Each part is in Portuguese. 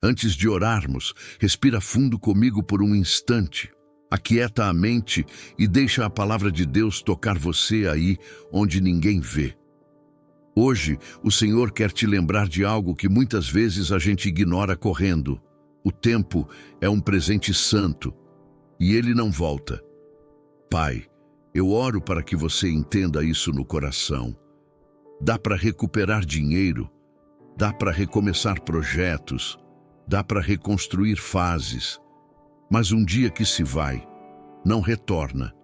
Antes de orarmos, respira fundo comigo por um instante. Aquieta a mente e deixa a palavra de Deus tocar você aí onde ninguém vê. Hoje, o Senhor quer te lembrar de algo que muitas vezes a gente ignora correndo. O tempo é um presente santo e ele não volta. Pai, eu oro para que você entenda isso no coração. Dá para recuperar dinheiro, dá para recomeçar projetos, dá para reconstruir fases, mas um dia que se vai, não retorna.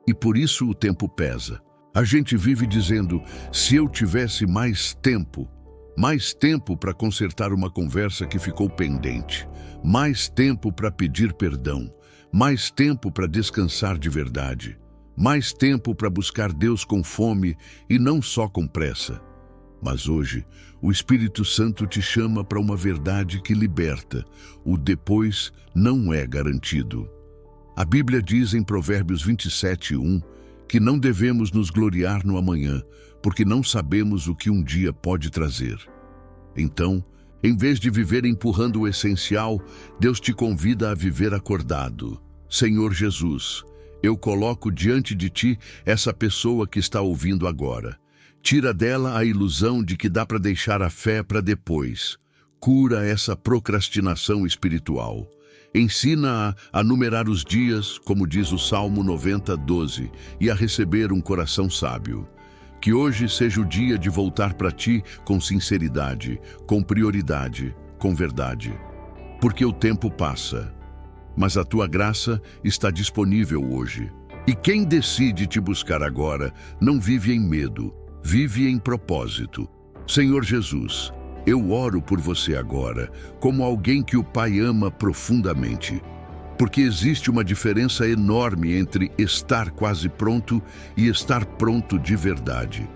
E por isso o tempo pesa. A gente vive dizendo, se eu tivesse mais tempo para consertar uma conversa que ficou pendente, mais tempo para pedir perdão, mais tempo para descansar de verdade, mais tempo para buscar Deus com fome e não só com pressa. Mas hoje, o Espírito Santo te chama para uma verdade que liberta. O depois não é garantido. A Bíblia diz em Provérbios 27:1 que não devemos nos gloriar no amanhã, porque não sabemos o que um dia pode trazer. Então, em vez de viver empurrando o essencial, Deus te convida a viver acordado. Senhor Jesus, eu coloco diante de ti essa pessoa que está ouvindo agora. Tira dela a ilusão de que dá para deixar a fé para depois. Cura essa procrastinação espiritual. Ensina-a a numerar os dias, como diz o Salmo 90:12, e a receber um coração sábio. Que hoje seja o dia de voltar para ti com sinceridade, com prioridade, com verdade. Porque o tempo passa, mas a tua graça está disponível hoje. E quem decide te buscar agora não vive em medo, vive em propósito. Senhor Jesus, eu oro por você agora, como alguém que o Pai ama profundamente. Porque existe uma diferença enorme entre estar quase pronto e estar pronto de verdade.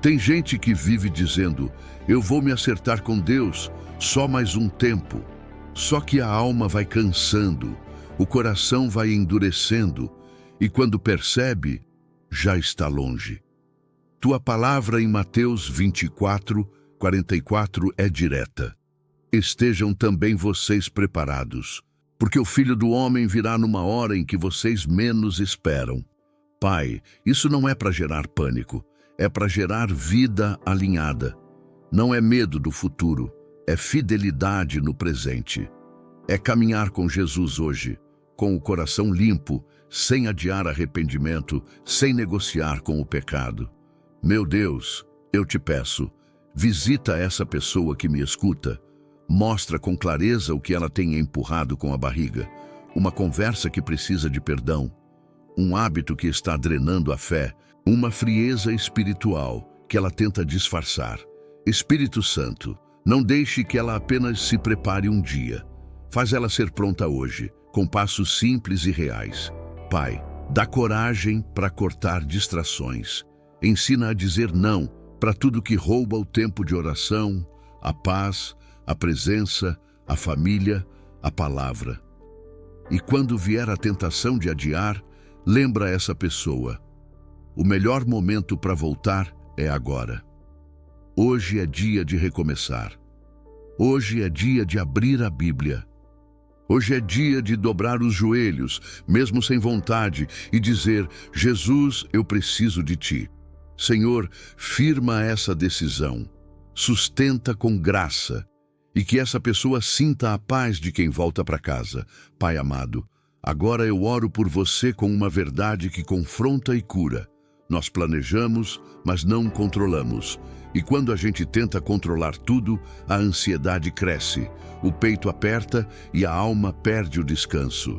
Tem gente que vive dizendo, eu vou me acertar com Deus, só mais um tempo. Só que a alma vai cansando, o coração vai endurecendo, e quando percebe, já está longe. Tua palavra em Mateus 24:44 é direta. Estejam também vocês preparados, porque o Filho do Homem virá numa hora em que vocês menos esperam. Pai, isso não é para gerar pânico, é para gerar vida alinhada. Não é medo do futuro, é fidelidade no presente. É caminhar com Jesus hoje, com o coração limpo, sem adiar arrependimento, sem negociar com o pecado. Meu Deus, eu te peço, visita essa pessoa que me escuta. Mostra com clareza o que ela tem empurrado com a barriga. Uma conversa que precisa de perdão. Um hábito que está drenando a fé. Uma frieza espiritual que ela tenta disfarçar. Espírito Santo, não deixe que ela apenas se prepare um dia. Faz ela ser pronta hoje, com passos simples e reais. Pai, dá coragem para cortar distrações. Ensina a dizer não para tudo que rouba o tempo de oração, a paz, a presença, a família, a palavra. E quando vier a tentação de adiar, lembra essa pessoa. O melhor momento para voltar é agora. Hoje é dia de recomeçar. Hoje é dia de abrir a Bíblia. Hoje é dia de dobrar os joelhos, mesmo sem vontade, e dizer, Jesus, eu preciso de ti. Senhor, firma essa decisão, sustenta com graça, e que essa pessoa sinta a paz de quem volta para casa. Pai amado, agora eu oro por você com uma verdade que confronta e cura. Nós planejamos, mas não controlamos. E quando a gente tenta controlar tudo, a ansiedade cresce, o peito aperta e a alma perde o descanso.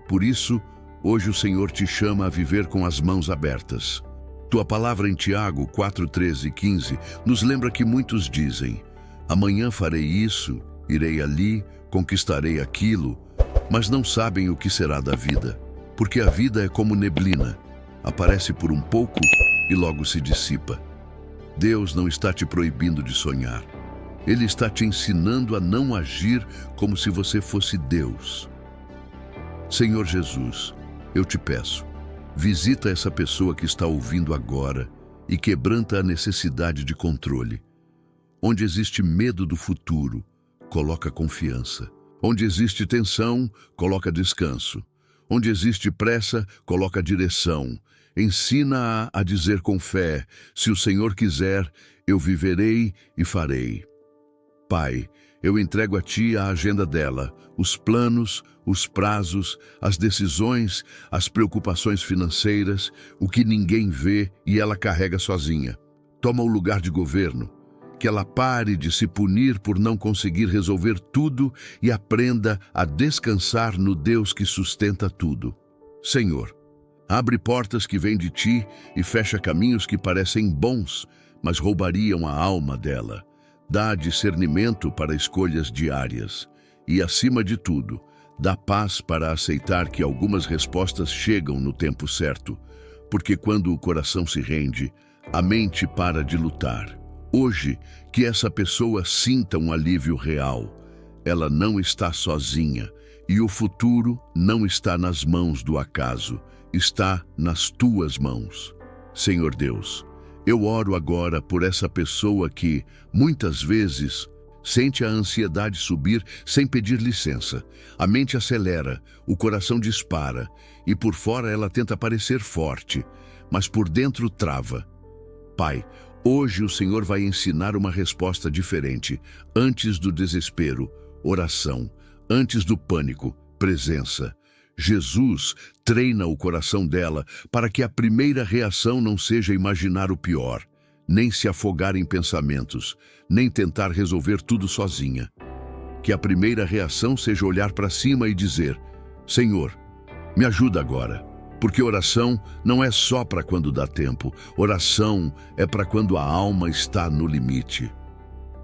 Por isso, hoje o Senhor te chama a viver com as mãos abertas. Tua palavra em Tiago 4:13-15 nos lembra que muitos dizem, amanhã farei isso, irei ali, conquistarei aquilo, mas não sabem o que será da vida, porque a vida é como neblina, aparece por um pouco e logo se dissipa. Deus não está te proibindo de sonhar. Ele está te ensinando a não agir como se você fosse Deus. Senhor Jesus, eu te peço, visita essa pessoa que está ouvindo agora e quebranta a necessidade de controle. Onde existe medo do futuro, coloca confiança. Onde existe tensão, coloca descanso. Onde existe pressa, coloca direção. Ensina-a a dizer com fé: se o Senhor quiser, eu viverei e farei. Pai, eu entrego a Ti a agenda dela, os planos, os prazos, as decisões, as preocupações financeiras, o que ninguém vê e ela carrega sozinha. Toma o lugar de governo. Que ela pare de se punir por não conseguir resolver tudo e aprenda a descansar no Deus que sustenta tudo. Senhor, abre portas que vêm de Ti e fecha caminhos que parecem bons, mas roubariam a alma dela. Dá discernimento para escolhas diárias e, acima de tudo, dá paz para aceitar que algumas respostas chegam no tempo certo, porque quando o coração se rende, a mente para de lutar. Hoje, que essa pessoa sinta um alívio real. Ela não está sozinha e o futuro não está nas mãos do acaso, está nas Tuas mãos. Senhor Deus, eu oro agora por essa pessoa que, muitas vezes, sente a ansiedade subir sem pedir licença. A mente acelera, o coração dispara e por fora ela tenta parecer forte, mas por dentro trava. Pai, hoje o Senhor vai ensinar uma resposta diferente. Antes do desespero, oração. Antes do pânico, presença. Jesus treina o coração dela para que a primeira reação não seja imaginar o pior, nem se afogar em pensamentos, nem tentar resolver tudo sozinha. Que a primeira reação seja olhar para cima e dizer: Senhor, me ajuda agora. Porque oração não é só para quando dá tempo. Oração é para quando a alma está no limite.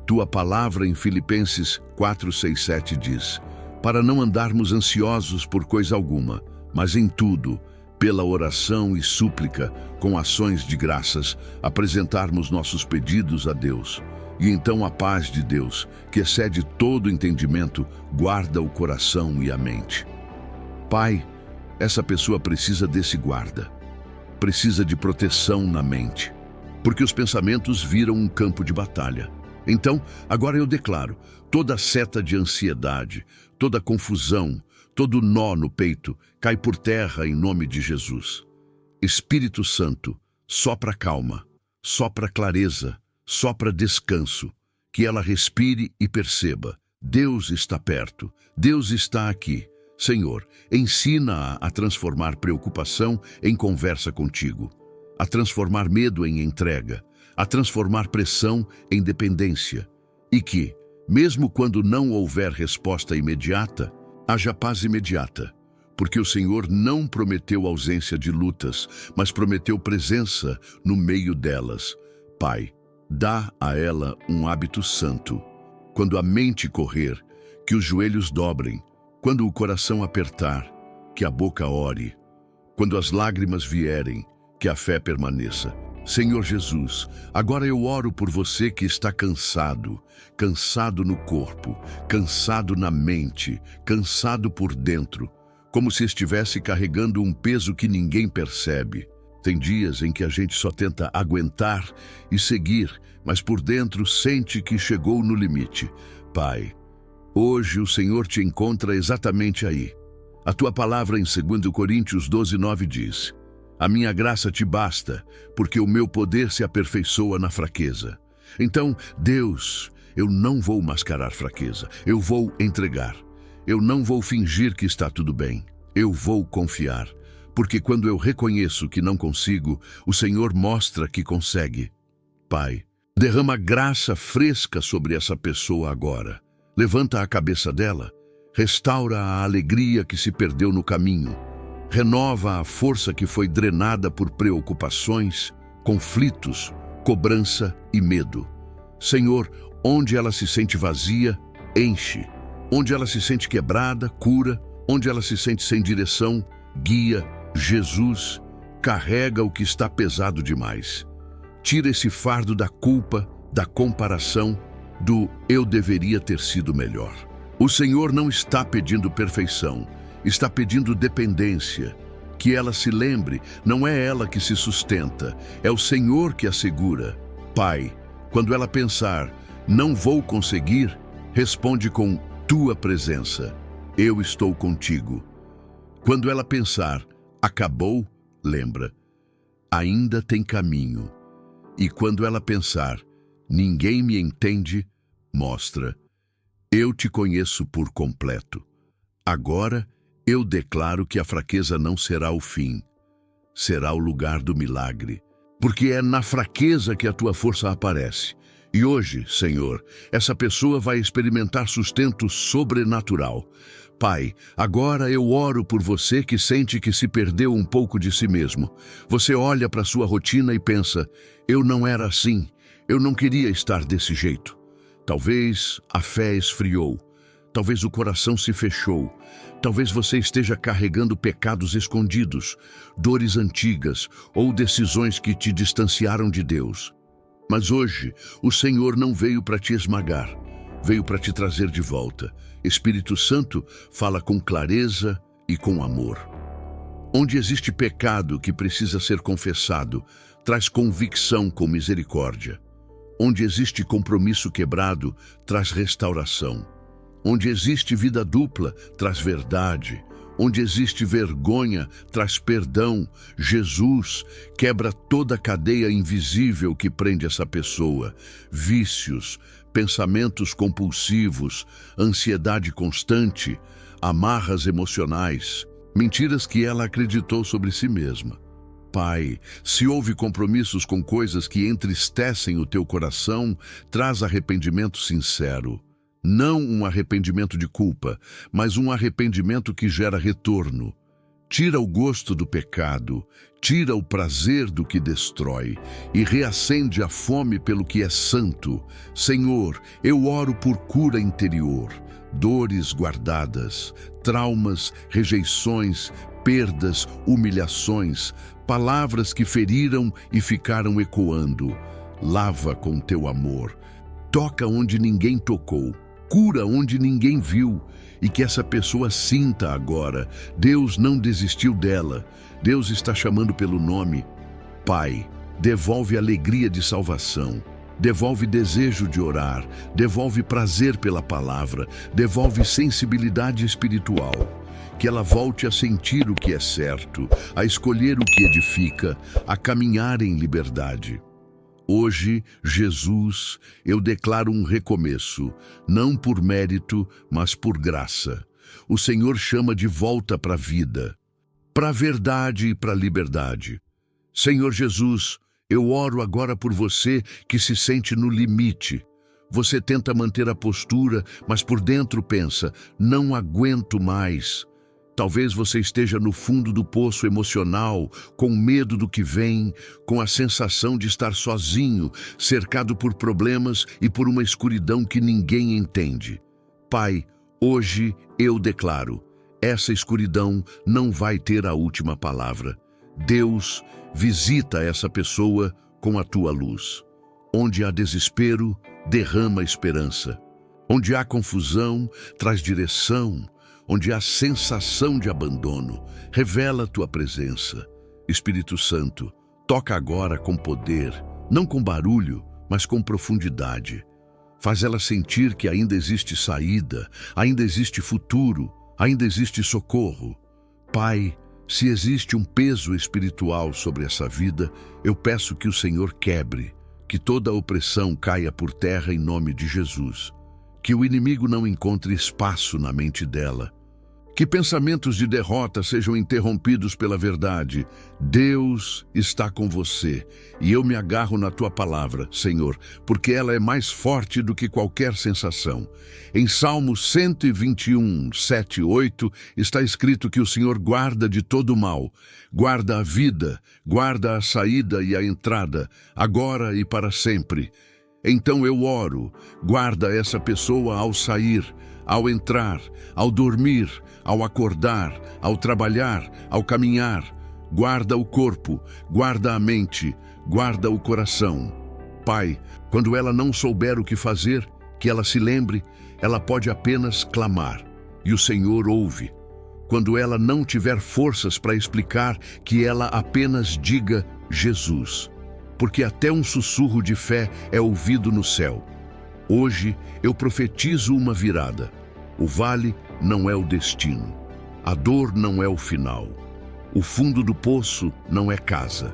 Tua palavra em Filipenses 4:6-7 diz: para não andarmos ansiosos por coisa alguma, mas em tudo, pela oração e súplica, com ações de graças, apresentarmos nossos pedidos a Deus. E então a paz de Deus, que excede todo entendimento, guarda o coração e a mente. Pai, essa pessoa precisa desse guarda. Precisa de proteção na mente, porque os pensamentos viram um campo de batalha. Então, agora eu declaro: toda seta de ansiedade, toda confusão, todo nó no peito, cai por terra em nome de Jesus. Espírito Santo, sopra calma, sopra clareza, sopra descanso, que ela respire e perceba: Deus está perto, Deus está aqui. Senhor, ensina-a a transformar preocupação em conversa contigo, a transformar medo em entrega, a transformar pressão em dependência, e que, mesmo quando não houver resposta imediata, haja paz imediata, porque o Senhor não prometeu ausência de lutas, mas prometeu presença no meio delas. Pai, dá a ela um hábito santo. Quando a mente correr, que os joelhos dobrem. Quando o coração apertar, que a boca ore. Quando as lágrimas vierem, que a fé permaneça. Senhor Jesus, agora eu oro por você que está cansado, cansado no corpo, cansado na mente, cansado por dentro, como se estivesse carregando um peso que ninguém percebe. Tem dias em que a gente só tenta aguentar e seguir, mas por dentro sente que chegou no limite. Pai, hoje o Senhor te encontra exatamente aí. A tua palavra em 2 Coríntios 12:9 diz: a minha graça te basta, porque o meu poder se aperfeiçoa na fraqueza. Então, Deus, eu não vou mascarar fraqueza, eu vou entregar. Eu não vou fingir que está tudo bem, eu vou confiar. Porque quando eu reconheço que não consigo, o Senhor mostra que consegue. Pai, derrama graça fresca sobre essa pessoa agora. Levanta a cabeça dela, restaura a alegria que se perdeu no caminho, renova a força que foi drenada por preocupações, conflitos, cobrança e medo. Senhor, onde ela se sente vazia, enche. Onde ela se sente quebrada, cura. Onde ela se sente sem direção, guia. Jesus, carrega o que está pesado demais. Tira esse fardo da culpa, da comparação, do eu deveria ter sido melhor. O Senhor não está pedindo perfeição, está pedindo dependência. Que ela se lembre, não é ela que se sustenta, é o Senhor que a segura. Pai, quando ela pensar, não vou conseguir, responde com tua presença. Eu estou contigo. Quando ela pensar, acabou, lembra, ainda tem caminho. E quando ela pensar, ninguém me entende, mostra, eu te conheço por completo. Agora, eu declaro que a fraqueza não será o fim, será o lugar do milagre, porque é na fraqueza que a tua força aparece. E hoje, Senhor, essa pessoa vai experimentar sustento sobrenatural. Pai, agora eu oro por você que sente que se perdeu um pouco de si mesmo. Você olha para sua rotina e pensa, eu não era assim, eu não queria estar desse jeito. Talvez a fé esfriou, talvez o coração se fechou, talvez você esteja carregando pecados escondidos, dores antigas ou decisões que te distanciaram de Deus. Mas hoje, o Senhor não veio para te esmagar, veio para te trazer de volta. Espírito Santo fala com clareza e com amor. Onde existe pecado que precisa ser confessado, traz convicção com misericórdia. Onde existe compromisso quebrado, traz restauração. Onde existe vida dupla, traz verdade. Onde existe vergonha, traz perdão. Jesus quebra toda a cadeia invisível que prende essa pessoa. Vícios, pensamentos compulsivos, ansiedade constante, amarras emocionais, mentiras que ela acreditou sobre si mesma. Pai, se houve compromissos com coisas que entristecem o teu coração, traz arrependimento sincero. Não um arrependimento de culpa, mas um arrependimento que gera retorno. Tira o gosto do pecado, tira o prazer do que destrói e reacende a fome pelo que é santo. Senhor, eu oro por cura interior, dores guardadas, traumas, rejeições, perdas, humilhações, palavras que feriram e ficaram ecoando. Lava com teu amor, toca onde ninguém tocou, cura onde ninguém viu, e que essa pessoa sinta agora, Deus não desistiu dela, Deus está chamando pelo nome. Pai, devolve alegria de salvação, devolve desejo de orar, devolve prazer pela palavra, devolve sensibilidade espiritual, que ela volte a sentir o que é certo, a escolher o que edifica, a caminhar em liberdade. Hoje, Jesus, eu declaro um recomeço, não por mérito, mas por graça. O Senhor chama de volta para a vida, para a verdade e para a liberdade. Senhor Jesus, eu oro agora por você que se sente no limite. Você tenta manter a postura, mas por dentro pensa, não aguento mais. Talvez você esteja no fundo do poço emocional, com medo do que vem, com a sensação de estar sozinho, cercado por problemas e por uma escuridão que ninguém entende. Pai, hoje eu declaro, essa escuridão não vai ter a última palavra. Deus, visita essa pessoa com a tua luz. Onde há desespero, derrama esperança. Onde há confusão, traz direção. Onde há sensação de abandono, revela a tua presença. Espírito Santo, toca agora com poder, não com barulho, mas com profundidade. Faz ela sentir que ainda existe saída, ainda existe futuro, ainda existe socorro. Pai, se existe um peso espiritual sobre essa vida, eu peço que o Senhor quebre, que toda opressão caia por terra em nome de Jesus. Que o inimigo não encontre espaço na mente dela. Que pensamentos de derrota sejam interrompidos pela verdade. Deus está com você e eu me agarro na tua palavra, Senhor, porque ela é mais forte do que qualquer sensação. Em Salmo 121, 7 e 8, está escrito que o Senhor guarda de todo o mal, guarda a vida, guarda a saída e a entrada, agora e para sempre. Então eu oro, guarda essa pessoa ao sair, ao entrar, ao dormir, ao acordar, ao trabalhar, ao caminhar. Guarda o corpo, guarda a mente, guarda o coração. Pai, quando ela não souber o que fazer, que ela se lembre, ela pode apenas clamar, e o Senhor ouve. Quando ela não tiver forças para explicar, que ela apenas diga Jesus, porque até um sussurro de fé é ouvido no céu. Hoje eu profetizo uma virada. O vale não é o destino. A dor não é o final. O fundo do poço não é casa.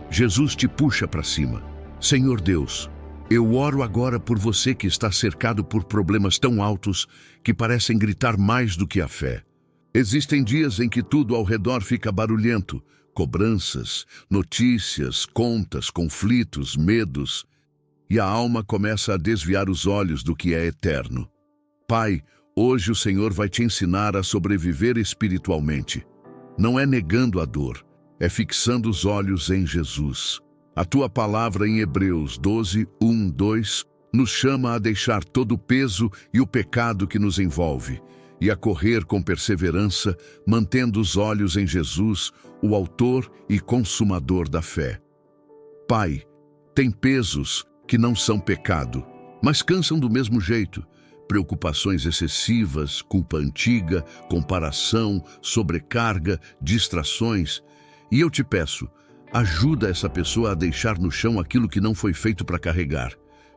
Jesus te puxa para cima. Senhor Deus, eu oro agora por você que está cercado por problemas tão altos que parecem gritar mais do que a fé. Existem dias em que tudo ao redor fica barulhento, cobranças, notícias, contas, conflitos, medos, e a alma começa a desviar os olhos do que é eterno. Pai, hoje o Senhor vai te ensinar a sobreviver espiritualmente. Não é negando a dor, é fixando os olhos em Jesus. A tua palavra em Hebreus 12, 1, 2, nos chama a deixar todo o peso e o pecado que nos envolve, e a correr com perseverança, mantendo os olhos em Jesus, o autor e consumador da fé. Pai, tem pesos que não são pecado, mas cansam do mesmo jeito. Preocupações excessivas, culpa antiga, comparação, sobrecarga, distrações. E eu te peço, ajuda essa pessoa a deixar no chão aquilo que não foi feito para carregar.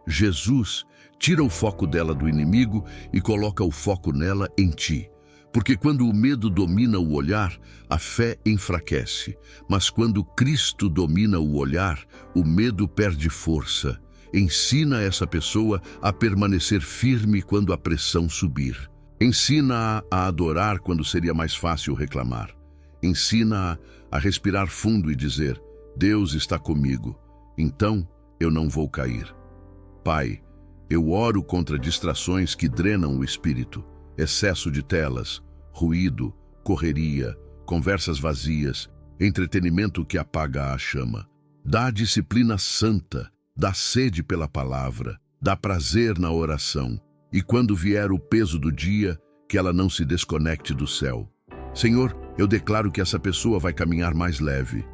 Jesus, tira o foco dela do inimigo e coloca o foco nela em ti. Porque quando o medo domina o olhar, a fé enfraquece. Mas quando Cristo domina o olhar, o medo perde força. Ensina essa pessoa a permanecer firme quando a pressão subir. Ensina-a a adorar quando seria mais fácil reclamar. Ensina-a a respirar fundo e dizer: Deus está comigo, então eu não vou cair. Pai, eu oro contra distrações que drenam o espírito, excesso de telas, ruído, correria, conversas vazias, entretenimento que apaga a chama. Dá disciplina santa, dá sede pela palavra, dá prazer na oração, e quando vier o peso do dia, que ela não se desconecte do céu. Senhor, eu declaro que essa pessoa vai caminhar mais leve,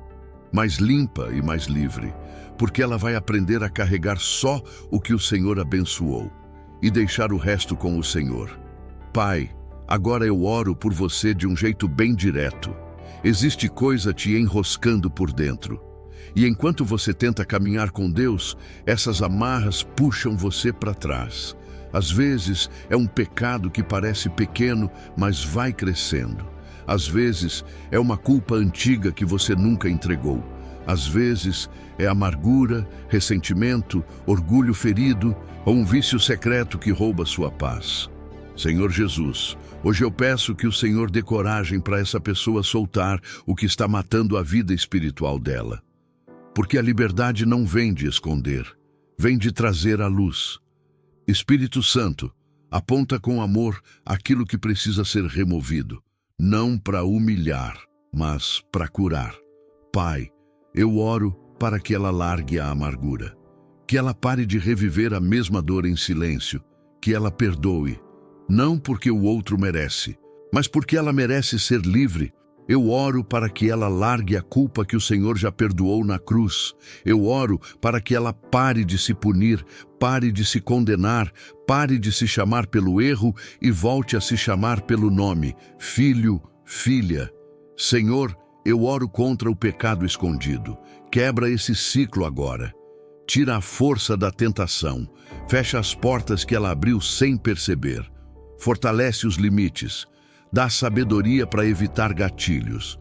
mais limpa e mais livre, porque ela vai aprender a carregar só o que o Senhor abençoou e deixar o resto com o Senhor. Pai, agora eu oro por você de um jeito bem direto. Existe coisa te enroscando por dentro. E enquanto você tenta caminhar com Deus, essas amarras puxam você para trás. Às vezes é um pecado que parece pequeno, mas vai crescendo. Às vezes é uma culpa antiga que você nunca entregou. Às vezes é amargura, ressentimento, orgulho ferido ou um vício secreto que rouba sua paz. Senhor Jesus, hoje eu peço que o Senhor dê coragem para essa pessoa soltar o que está matando a vida espiritual dela. Porque a liberdade não vem de esconder, vem de trazer à luz. Espírito Santo, aponta com amor aquilo que precisa ser removido, não para humilhar, mas para curar. Pai, eu oro para que ela largue a amargura, que ela pare de reviver a mesma dor em silêncio, que ela perdoe, não porque o outro merece, mas porque ela merece ser livre. Eu oro para que ela largue a culpa que o Senhor já perdoou na cruz. Eu oro para que ela pare de se punir, pare de se condenar, pare de se chamar pelo erro e volte a se chamar pelo nome, filho, filha. Senhor, eu oro contra o pecado escondido. Quebra esse ciclo agora. Tira a força da tentação. Fecha as portas que ela abriu sem perceber. Fortalece os limites. Dá sabedoria para evitar gatilhos.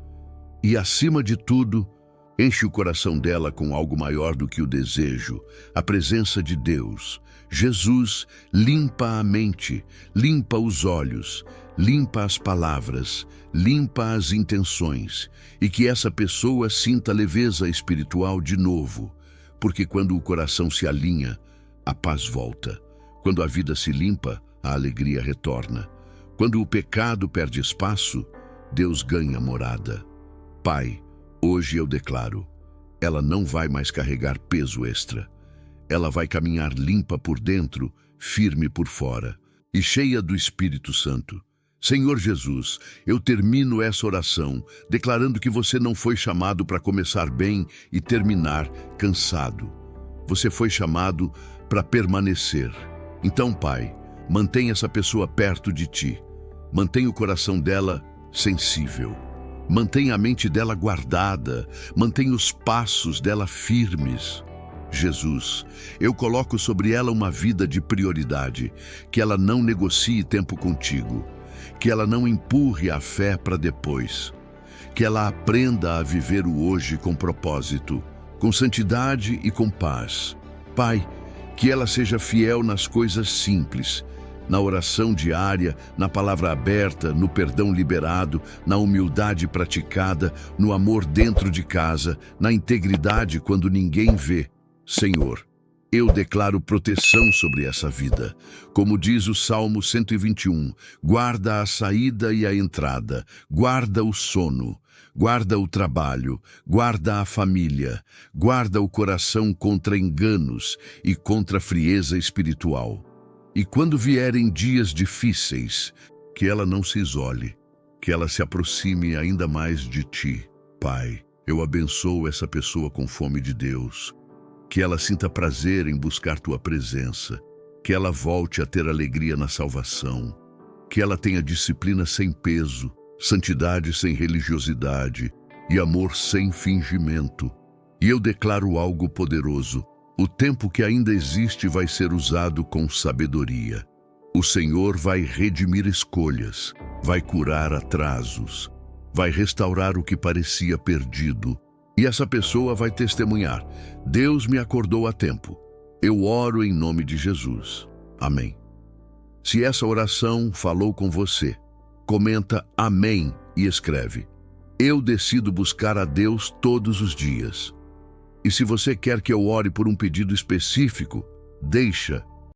E, acima de tudo, enche o coração dela com algo maior do que o desejo, a presença de Deus. Jesus, limpa a mente, limpa os olhos, limpa as palavras, limpa as intenções, e que essa pessoa sinta leveza espiritual de novo, porque quando o coração se alinha, a paz volta. Quando a vida se limpa, a alegria retorna. Quando o pecado perde espaço, Deus ganha morada. Pai, hoje eu declaro, ela não vai mais carregar peso extra. Ela vai caminhar limpa por dentro, firme por fora e cheia do Espírito Santo. Senhor Jesus, eu termino essa oração declarando que você não foi chamado para começar bem e terminar cansado. Você foi chamado para permanecer. Então, Pai, mantenha essa pessoa perto de ti. Mantenha o coração dela sensível. Mantenha a mente dela guardada. Mantenha os passos dela firmes. Jesus, eu coloco sobre ela uma vida de prioridade, que ela não negocie tempo contigo, que ela não empurre a fé para depois, que ela aprenda a viver o hoje com propósito, com santidade e com paz. Pai, que ela seja fiel nas coisas simples, na oração diária, na palavra aberta, no perdão liberado, na humildade praticada, no amor dentro de casa, na integridade quando ninguém vê. Senhor, eu declaro proteção sobre essa vida. Como diz o Salmo 121, guarda a saída e a entrada, guarda o sono, guarda o trabalho, guarda a família, guarda o coração contra enganos e contra frieza espiritual. E quando vierem dias difíceis, que ela não se isole, que ela se aproxime ainda mais de ti. Pai, eu abençoo essa pessoa com fome de Deus, que ela sinta prazer em buscar tua presença, que ela volte a ter alegria na salvação, que ela tenha disciplina sem peso, santidade sem religiosidade e amor sem fingimento. E eu declaro algo poderoso: o tempo que ainda existe vai ser usado com sabedoria. O Senhor vai redimir escolhas, vai curar atrasos, vai restaurar o que parecia perdido. E essa pessoa vai testemunhar: Deus me acordou a tempo. Eu oro em nome de Jesus. Amém. Se essa oração falou com você, comenta amém e escreve: eu decido buscar a Deus todos os dias. E se você quer que eu ore por um pedido específico, deixa